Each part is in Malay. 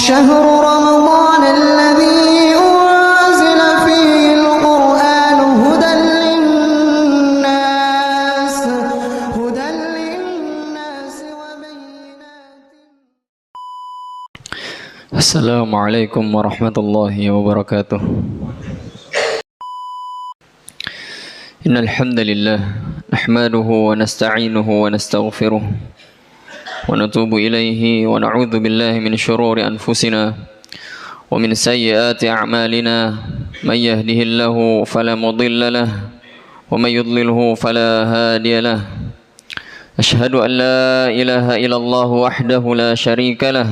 شهر رمضان الذي أنزل فيه القرآن هدى للناس وبينات. السلام عليكم ورحمة الله وبركاته. إن الحمد لله نحمده ونستعينه ونستغفره ونتوب إليه ونعوذ بالله من شرور أنفسنا ومن سيئات أعمالنا. من يهده الله فلا مضل له ومن يضلله فلا هادي له. أشهد أن لا إله إلا الله وحده لا شريك له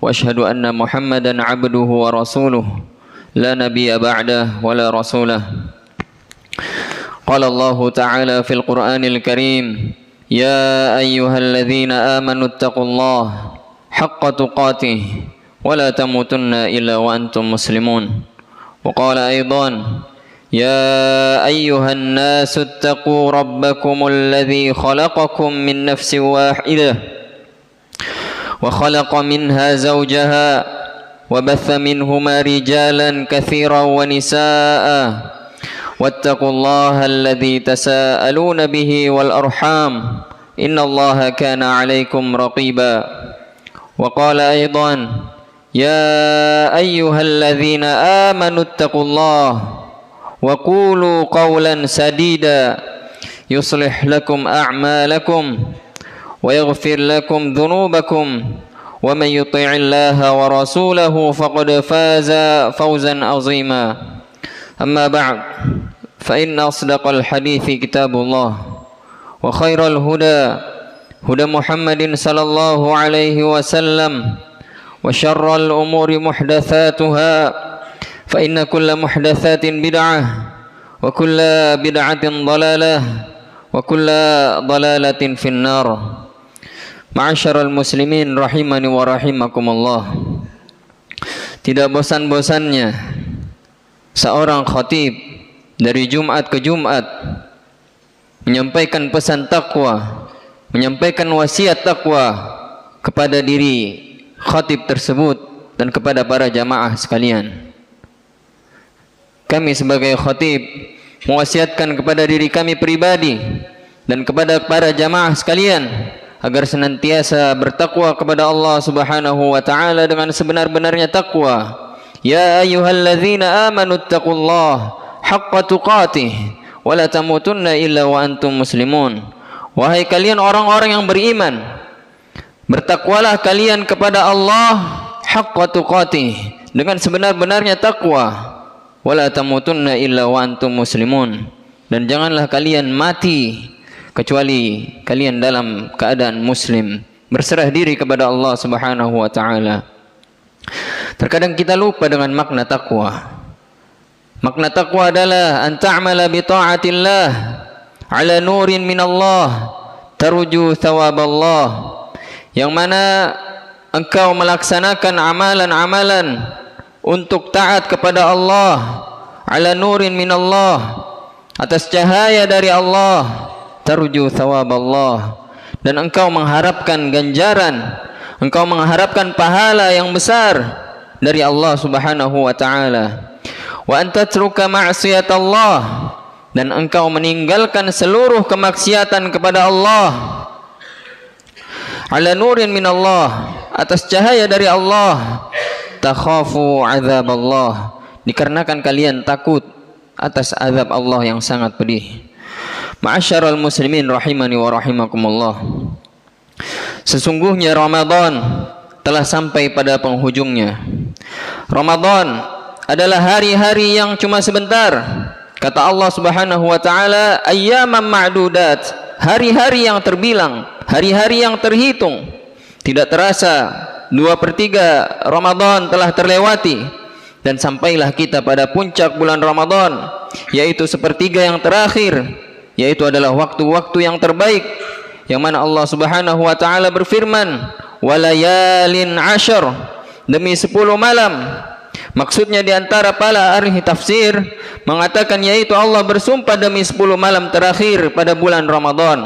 وأشهد أن محمدا عبده ورسوله لا نبي بعده ولا رسوله. قال الله تعالى في القرآن الكريم: يا أيها الذين آمنوا اتقوا الله حق تقاته ولا تموتن إلا وأنتم مسلمون. وقال أيضا: يا أيها الناس اتقوا ربكم الذي خلقكم من نفس واحدة وخلق منها زوجها وبث منهما رجالا كثيرا ونساء واتقوا الله الذي تساءلون به والأرحام إن الله كان عليكم رقيبا. وقال أيضا: يا أيها الذين آمنوا اتقوا الله وقولوا قولا سديدا يصلح لكم أعمالكم ويغفر لكم ذنوبكم ومن يطع الله ورسوله فقد فاز فوزا عظيما. أما بعد فإن أصدق الحديث كتاب الله وخير الهدى هدى محمد صلى الله عليه وسلم وشر الأمور محدثاتها فإن كل محدثات بدعة وكل بدعة ضلالة وكل ضلالة في النار. Ma'asyiral muslimin rahimani wa rahimakumullah. Tidak bosan-bosannya seorang khatib dari Jumat ke Jumat menyampaikan pesan takwa, menyampaikan wasiat takwa kepada diri khatib tersebut dan kepada para jamaah sekalian. Kami sebagai khatib mewasiatkan kepada diri kami pribadi dan kepada para jamaah sekalian agar senantiasa bertakwa kepada Allah Subhanahu wa taala dengan sebenar-benarnya takwa. Ya ayyuhalladzina amanu taqullaha haqqa tuqatih wa la tamutunna illa wa antum muslimun. Wahai kalian orang-orang yang beriman, bertakwalah kalian kepada Allah haqqa tuqatih, dengan sebenar-benarnya takwa. Wa la tamutunna illa wa antum muslimun, dan janganlah kalian mati kecuali kalian dalam keadaan muslim, berserah diri kepada Allah Subhanahu wa taala. Terkadang kita lupa dengan makna takwa. Makna takwa adalah an ta'mala bi ta'atillah ala nurin minallah tarju thawaballah, yang mana engkau melaksanakan amalan-amalan untuk taat kepada Allah ala nurin minallah, atas cahaya dari Allah, tarju thawaballah, dan engkau mengharapkan ganjaran, engkau mengharapkan pahala yang besar dari Allah Subhanahu wa taala. Wa anta tatruka ma'siyatallah, dan engkau meninggalkan seluruh kemaksiatan kepada Allah ala nurin minallah, atas cahaya dari Allah, takhafu azaballah, dikarenakan kalian takut atas azab Allah yang sangat pedih. Ma'asyiral muslimin rahimani wa rahimakumullah. Sesungguhnya Ramadan telah sampai pada penghujungnya. Ramadan adalah hari-hari yang cuma sebentar. Kata Allah Subhanahu wa taala, ayyaman ma'dudat, hari-hari yang terbilang, hari-hari yang terhitung. Tidak terasa 2/3 Ramadan telah terlewati, dan sampailah kita pada puncak bulan Ramadan, yaitu sepertiga yang terakhir, yaitu adalah waktu-waktu yang terbaik, yang mana Allah Subhanahu wa taala berfirman, walayalin ashar, demi 10 malam. Maksudnya di antara para ahli tafsir mengatakan yaitu Allah bersumpah demi 10 malam terakhir pada bulan Ramadan.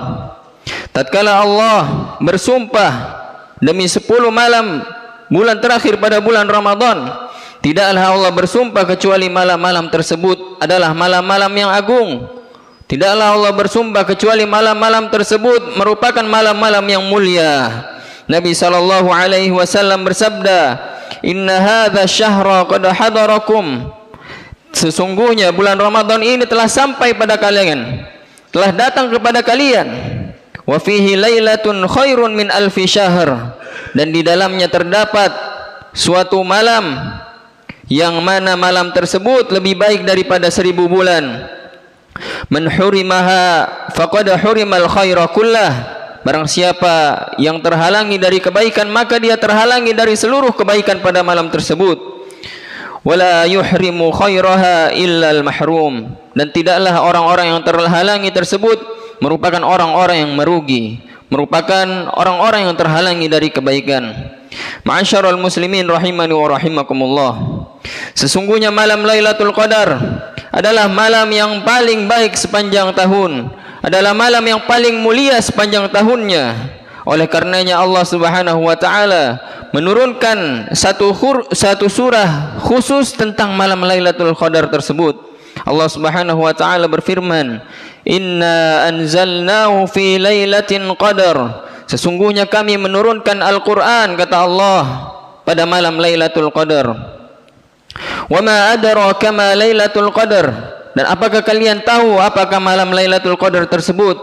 Tatkala Allah bersumpah demi 10 malam bulan terakhir pada bulan Ramadan, tidaklah Allah bersumpah kecuali malam-malam tersebut adalah malam-malam yang agung. Tidaklah Allah bersumpah kecuali malam-malam tersebut merupakan malam-malam yang mulia. Nabi SAW bersabda, "Inna hadza syahra qad hadarakum." Sesungguhnya bulan Ramadan ini telah sampai pada kalian, telah datang kepada kalian. Wa fihi lailatun khairun min alfi syahr. Dan di dalamnya terdapat suatu malam yang mana malam tersebut lebih baik daripada 1000 bulan. Man hurimaha faqad hurimal khaira kullah. Barang siapa yang terhalangi dari kebaikan, maka dia terhalangi dari seluruh kebaikan pada malam tersebut. Wala yuhrimu khairaha illal mahrum. Dan tidaklah orang-orang yang terhalangi tersebut merupakan orang-orang yang merugi, merupakan orang-orang yang terhalangi dari kebaikan. Ma'asyiral muslimin rahimani wa rahimakumullah. Sesungguhnya malam Lailatul Qadar adalah malam yang paling baik sepanjang tahun, adalah malam yang paling mulia sepanjang tahunnya. Oleh karenanya Allah Subhanahu wa taala menurunkan satu surah khusus tentang malam Lailatul Qadar tersebut. Allah Subhanahu wa taala berfirman, "Inna anzalnahu fi lailatin qadar." Sesungguhnya kami menurunkan Al-Qur'an, kata Allah, pada malam Lailatul Qadar. "Wa ma adraka ma Lailatul Qadar." Dan apakah kalian tahu apakah malam Lailatul Qadar tersebut?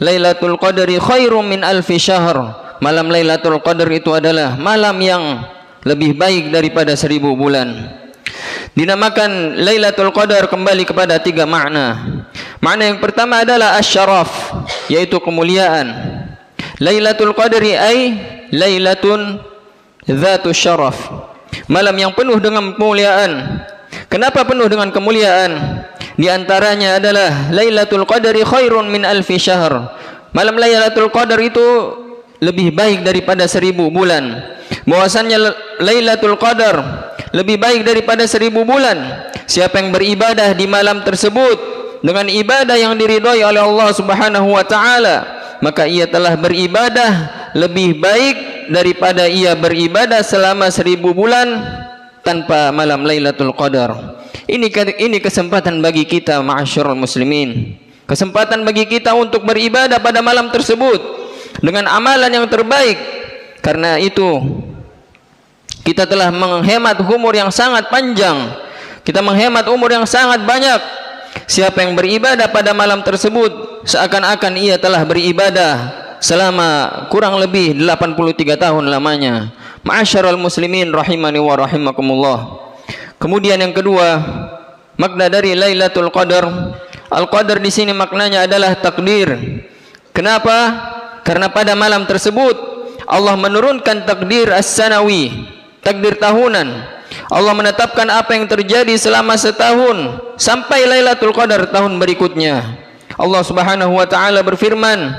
Lailatul Qadri khairum min alfi syahr. Malam Lailatul Qadar itu adalah malam yang lebih baik daripada 1000 bulan. Dinamakan Lailatul Qadar kembali kepada 3 makna. Makna yang pertama adalah asy-syaraf, yaitu kemuliaan. Lailatul Qadri ay lailatun dzatus syaraf. Malam yang penuh dengan kemuliaan. Kenapa penuh dengan kemuliaan? Di antaranya adalah Lailatul Qadri khairun min alfi syahr. Malam Lailatul Qadar itu lebih baik daripada 1000 bulan. Bahwasannya Lailatul Qadar lebih baik daripada 1000 bulan. Siapa yang beribadah di malam tersebut dengan ibadah yang diridhai oleh Allah Subhanahu wa taala, maka ia telah beribadah lebih baik daripada ia beribadah selama 1000 bulan tanpa malam Lailatul Qadar. Ini kesempatan bagi kita, ma'asyiral muslimin. Kesempatan bagi kita untuk beribadah pada malam tersebut dengan amalan yang terbaik. Karena itu kita telah menghemat umur yang sangat panjang. Kita menghemat umur yang sangat banyak. Siapa yang beribadah pada malam tersebut seakan-akan ia telah beribadah selama kurang lebih 83 tahun lamanya. Ma'asyiral muslimin rahimani wa rahimakumullah. Kemudian yang kedua, makna dari Lailatul Qadar. Al-Qadar di sini maknanya adalah takdir. Kenapa? Karena pada malam tersebut Allah menurunkan takdir as-sanawi, takdir tahunan. Allah menetapkan apa yang terjadi selama setahun sampai Lailatul Qadar tahun berikutnya. Allah Subhanahu wa taala berfirman,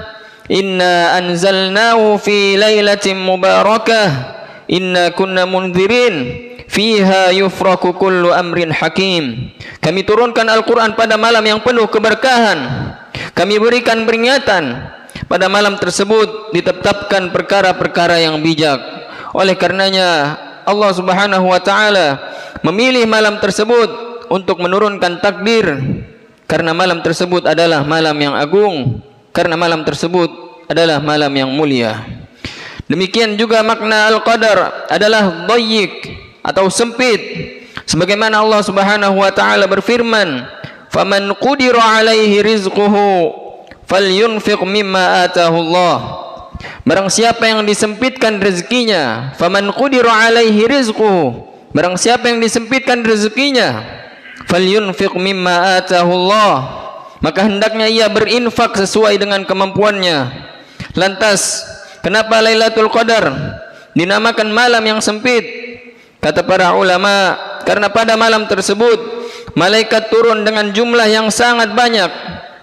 "Inna anzalnahu fi lailatin mubarakah, inna kunna mundzirin, fiha yufraku kullu amrin hakim." Kami turunkan Al-Quran pada malam yang penuh keberkahan. Kami berikan peringatan. Pada malam tersebut ditetapkan perkara-perkara yang bijak. Oleh karenanya Allah Subhanahu wa taala memilih malam tersebut untuk menurunkan takdir, karena malam tersebut adalah malam yang agung, karena malam tersebut adalah malam yang mulia. Demikian juga makna Al-Qadar adalah dhayyik atau sempit. Sebagaimana Allah Subhanahu wa taala berfirman, "Faman qudira 'alaihi rizquhu falyunfiq mimma atahu Allah." Barang siapa yang disempitkan rezekinya, faman qudira 'alaihi rizquhu, barang siapa yang disempitkan rezekinya, falyunfiq mimma atahu Allah, maka hendaknya ia berinfak sesuai dengan kemampuannya. Lantas, kenapa Lailatul Qadar dinamakan malam yang sempit? Kata para ulama, karena pada malam tersebut malaikat turun dengan jumlah yang sangat banyak.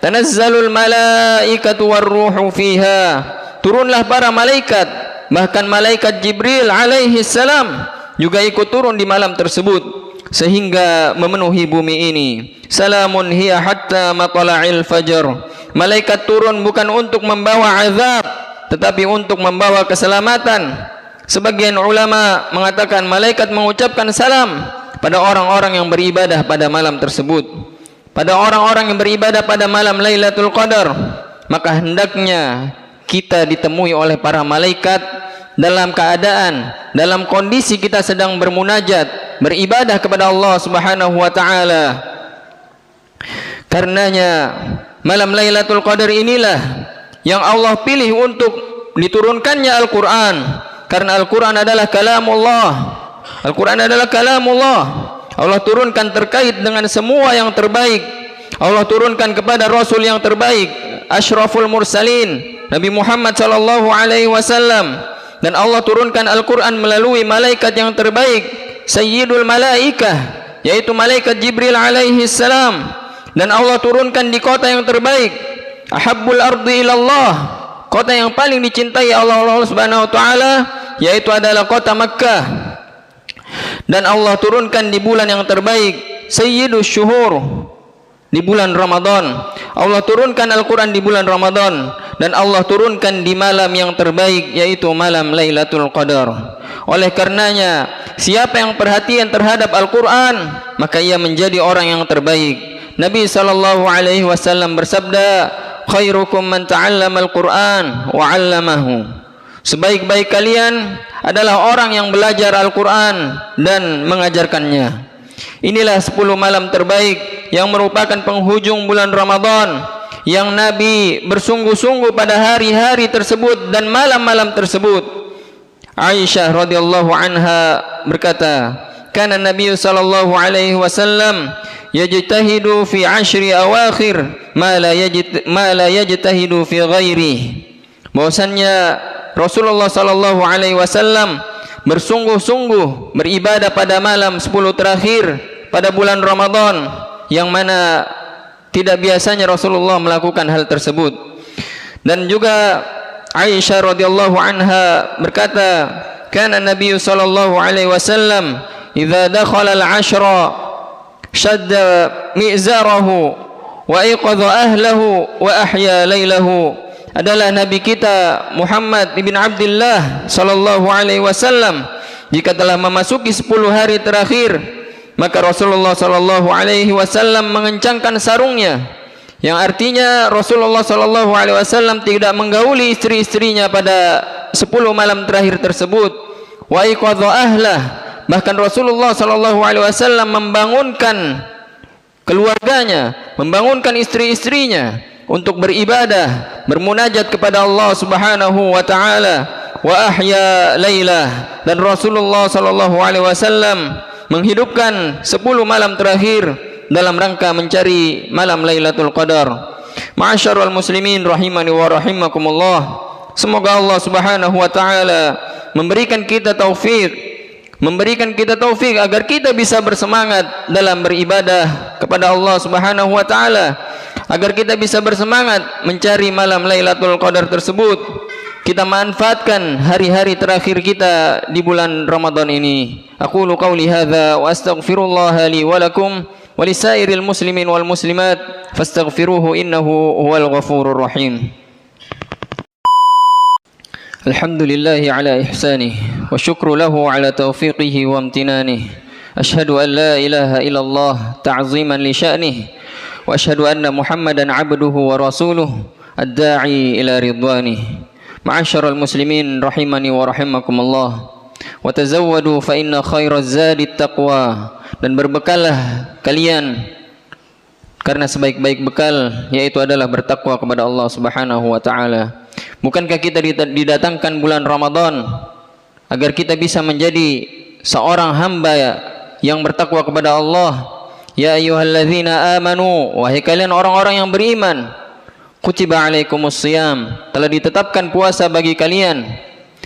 Tanazzalul malaikatu warruhu fiha. Turunlah para malaikat, bahkan malaikat Jibril alaihi salam juga ikut turun di malam tersebut sehingga memenuhi bumi ini. Salamun hiya hatta matla'il fajr. Malaikat turun bukan untuk membawa azab, tetapi untuk membawa keselamatan. Sebagian ulama mengatakan malaikat mengucapkan salam pada orang-orang yang beribadah pada malam tersebut, pada orang-orang yang beribadah pada malam Lailatul Qadar. Maka hendaknya kita ditemui oleh para malaikat dalam keadaan, dalam kondisi kita sedang bermunajat, beribadah kepada Allah Subhanahu wa taala. Karenanya malam Lailatul Qadar inilah yang Allah pilih untuk diturunkannya Al-Quran. Karena Al-Quran adalah kalamullah. Al-Quran adalah kalamullah. Allah turunkan terkait dengan semua yang terbaik. Allah turunkan kepada Rasul yang terbaik, Ashraful Mursalin, Nabi Muhammad sallallahu alaihi wasallam. Dan Allah turunkan Al-Quran melalui malaikat yang terbaik, Sayyidul Malaikah, yaitu malaikat Jibril alaihi salam. Dan Allah turunkan di kota yang terbaik, Ahabbul ardi ilallah, kota yang paling dicintai Allah Subhanahu wa taala, yaitu adalah kota Makkah. Dan Allah turunkan di bulan yang terbaik, Sayyidus Syuhur, di bulan Ramadan. Allah turunkan Al-Quran di bulan Ramadan. Dan Allah turunkan di malam yang terbaik, yaitu malam Lailatul Qadar. Oleh karenanya, siapa yang perhatian terhadap Al-Quran, maka ia menjadi orang yang terbaik. Nabi sallallahu alaihi wasallam bersabda, khairukum man ta'allama al-Qur'an wa 'allamahu. Sebaik-baik kalian adalah orang yang belajar Al-Qur'an dan mengajarkannya. Inilah 10 malam terbaik yang merupakan penghujung bulan Ramadan, yang Nabi bersungguh-sungguh pada hari-hari tersebut dan malam-malam tersebut. Aisyah radhiyallahu anha berkata, kana Nabi sallallahu alaihi wasallam yajtahidu fi 10 awakhir ma la yajtahidu fi ghairi. Bahwasannya Rasulullah sallallahu alaihi wasallam bersungguh-sungguh beribadah pada malam 10 terakhir pada bulan Ramadan, yang mana tidak biasanya Rasulullah melakukan hal tersebut. Dan juga Aisyah radhiyallahu anha berkata, kana Nabi sallallahu alaihi wasallam idza dakhala al-'ashra syadda mi'zarahu wa iqadha ahlahu wa ahya laylahu. Adalah Nabi kita Muhammad ibn Abdullah sallallahu alaihi wasallam, jika telah memasuki 10 hari terakhir, maka Rasulullah sallallahu alaihi wasallam mengencangkan sarungnya, yang artinya Rasulullah sallallahu alaihi wasallam tidak menggauli istri-istrinya pada 10 malam terakhir tersebut. Wa iqadha ahlah, bahkan Rasulullah sallallahu alaihi wasallam membangunkan keluarganya, membangunkan istri-istrinya untuk beribadah, bermunajat kepada Allah Subhanahu wa taala. Wa ahya lailah, dan Rasulullah sallallahu alaihi wasallam menghidupkan 10 malam terakhir dalam rangka mencari malam Lailatul Qadar. Ma'asyiral muslimin rahimani wa rahimakumullah. Semoga Allah Subhanahu wa taala memberikan kita taufik agar kita bisa bersemangat dalam beribadah kepada Allah Subhanahu wa taala, agar kita bisa bersemangat mencari malam Lailatul Qadar tersebut. Kita manfaatkan hari-hari terakhir kita di bulan Ramadan ini. Aqulu qauli hadza wa astaghfirullah li wa lakum wa lisairil muslimin wal muslimat fastaghfiruhu innahu huwal ghafurur rahim. Alhamdulillahi ala ihsanih wa syukru lahu ala taufiqihi wa amtinanih. Ashhadu an la ilaha illallah ta'ziman li sya'nih wa ashhadu anna Muhammadan abduhu wa rasuluh ad-da'i ila ridwanih. Ma'asyiral muslimin rahimani wa rahimakumullah. Wa tazawwadu fa inna khairaz zadi taqwa. Dan berbekallah kalian, karena sebaik-baik bekal yaitu adalah bertakwa kepada Allah Subhanahu wa taala. Bukankah kita didatangkan bulan Ramadan agar kita bisa menjadi seorang hamba yang bertakwa kepada Allah? Ya ayyuhalladzina amanu, wahai kalian orang-orang yang beriman, kutiba alaikumus shiyam, telah ditetapkan puasa bagi kalian,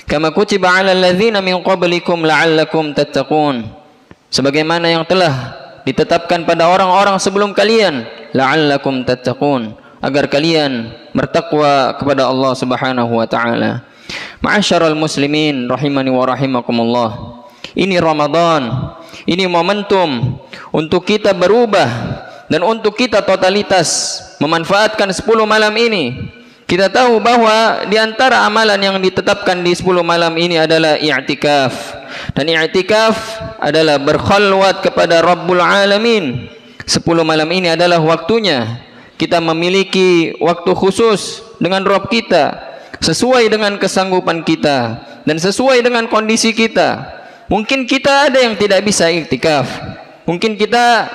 kama kutiba alal ladzina min qablikum la'allakum tattaqun, sebagaimana yang telah ditetapkan pada orang-orang sebelum kalian, la'allakum tattaqun, agar kalian bertakwa kepada Allah Subhanahu wa taala. Ma'asyiral muslimin rahimani wa rahimakumullah. Ini Ramadan, ini momentum untuk kita berubah dan untuk kita totalitas memanfaatkan 10 malam ini Kita tahu bahwa di antara amalan yang ditetapkan di 10 malam ini adalah i'tikaf. Dan i'tikaf adalah berkhalwat kepada Rabbul Alamin. 10 malam ini adalah waktunya kita memiliki waktu khusus dengan Rabb kita, sesuai dengan kesanggupan kita dan sesuai dengan kondisi kita. Mungkin kita ada yang tidak bisa i'tikaf. Mungkin kita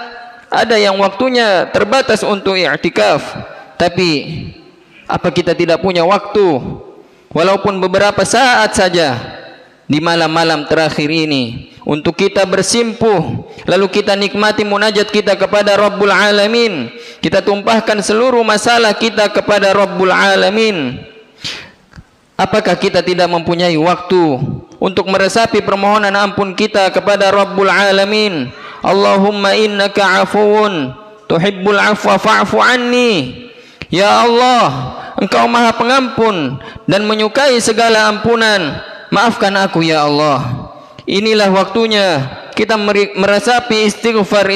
ada yang waktunya terbatas untuk i'tikaf. Tapi apa kita tidak punya waktu walaupun beberapa saat saja di malam-malam terakhir ini untuk kita bersimpuh, lalu kita nikmati munajat kita kepada Rabbul Alamin, kita tumpahkan seluruh masalah kita kepada Rabbul Alamin. Apakah kita tidak mempunyai waktu untuk meresapi permohonan ampun kita kepada Rabbul Alamin? Allahumma innaka afuun tuhibbul afwa fa'fu anni. Ya Allah, Engkau Maha Pengampun dan menyukai segala ampunan, maafkan aku ya Allah. Inilah waktunya kita meresapi istighfar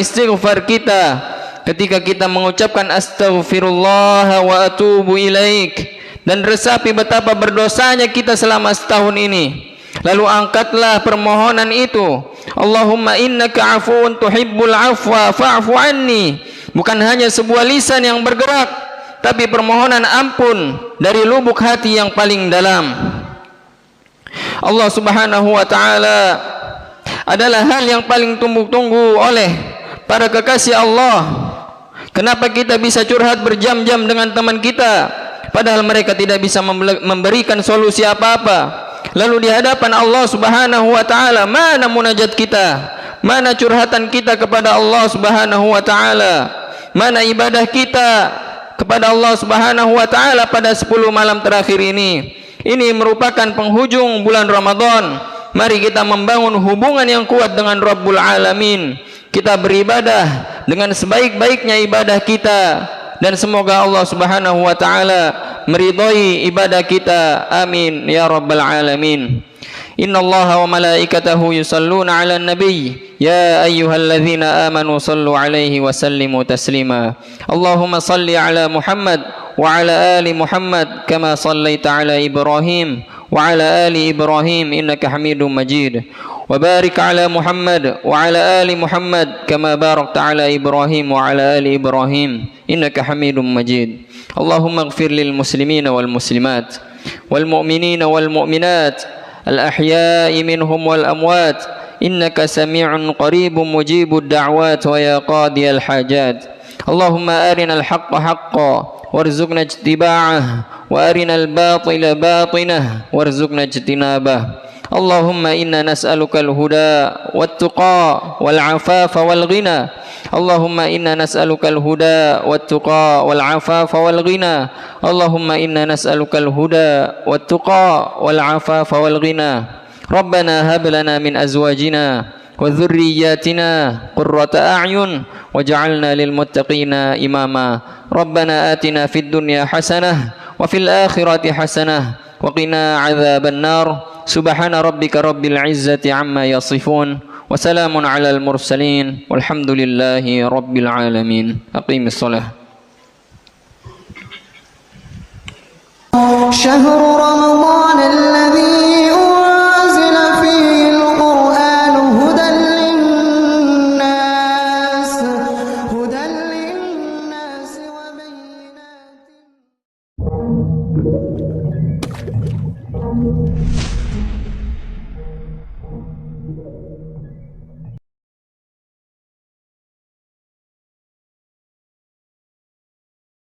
kita ketika kita mengucapkan astaghfirullah wa atubu ilaik, dan resapi betapa berdosanya kita selama setahun ini. Lalu angkatlah permohonan itu, Allahumma innaka afuun tuhibbul afwa fa'fu anni. Bukan hanya sebuah lisan yang bergerak, tapi permohonan ampun dari lubuk hati yang paling dalam. Allah Subhanahu wa ta'ala adalah hal yang paling tunggu-tunggu oleh para kekasih Allah. Kenapa kita bisa curhat berjam-jam dengan teman kita padahal mereka tidak bisa memberikan solusi apa-apa? Lalu di hadapan Allah Subhanahu wa ta'ala, mana munajat kita? Mana curhatan kita kepada Allah Subhanahu wa ta'ala? Mana ibadah kita kepada Allah Subhanahu wa ta'ala pada 10 malam terakhir ini? Ini merupakan penghujung bulan Ramadan. Mari kita membangun hubungan yang kuat dengan Rabbul Alamin. Kita beribadah dengan sebaik-baiknya ibadah kita, dan semoga Allah Subhanahu wa ta'ala meridhai ibadah kita. Amin ya Rabbal Alamin. Inna Allah wa malaikatahu yusalluna ala nabi. Ya ayyuhalladzina amanu sallu alaihi wa sallimu taslima. Allahumma salli ala Muhammad wa ala ali Muhammad kama sallaita ala Ibrahim wa ala ali Ibrahim innaka Hamidum Majid. Wa barik ala Muhammad wa ala ali Muhammad kama barakta ala Ibrahim wa ala ali Ibrahim innaka Hamidum Majid. Allahumma ighfir lil muslimina wal muslimat wal mu'minina wal mu'minat الأحياء منهم والأموات إنك سميع قريب مجيب الدعوات ويا قاضي الحاجات. اللهم أرنا الحق حقا وارزقنا اتباعه وأرنا الباطل باطنه وارزقنا اجتنابه. اللهم إنا نسألك الهدى والتقى والعفاف والغنى. اللهم إنا نسألك الهدى والتقى والعفاف والغنى. اللهم إنا نسألك الهدى والتقى والعفاف والغنى. ربنا هب لنا من أزواجنا وذرياتنا قرة أعين واجعلنا للمتقين إماما. ربنا آتنا في الدنيا حسنة وفي الآخرة حسنة وقنا عذاب النار. سبحان ربك رب العزة عما يصفون وسلام على المرسلين والحمد لله رب العالمين. أقيم الصلاة. شهر رمضان الذي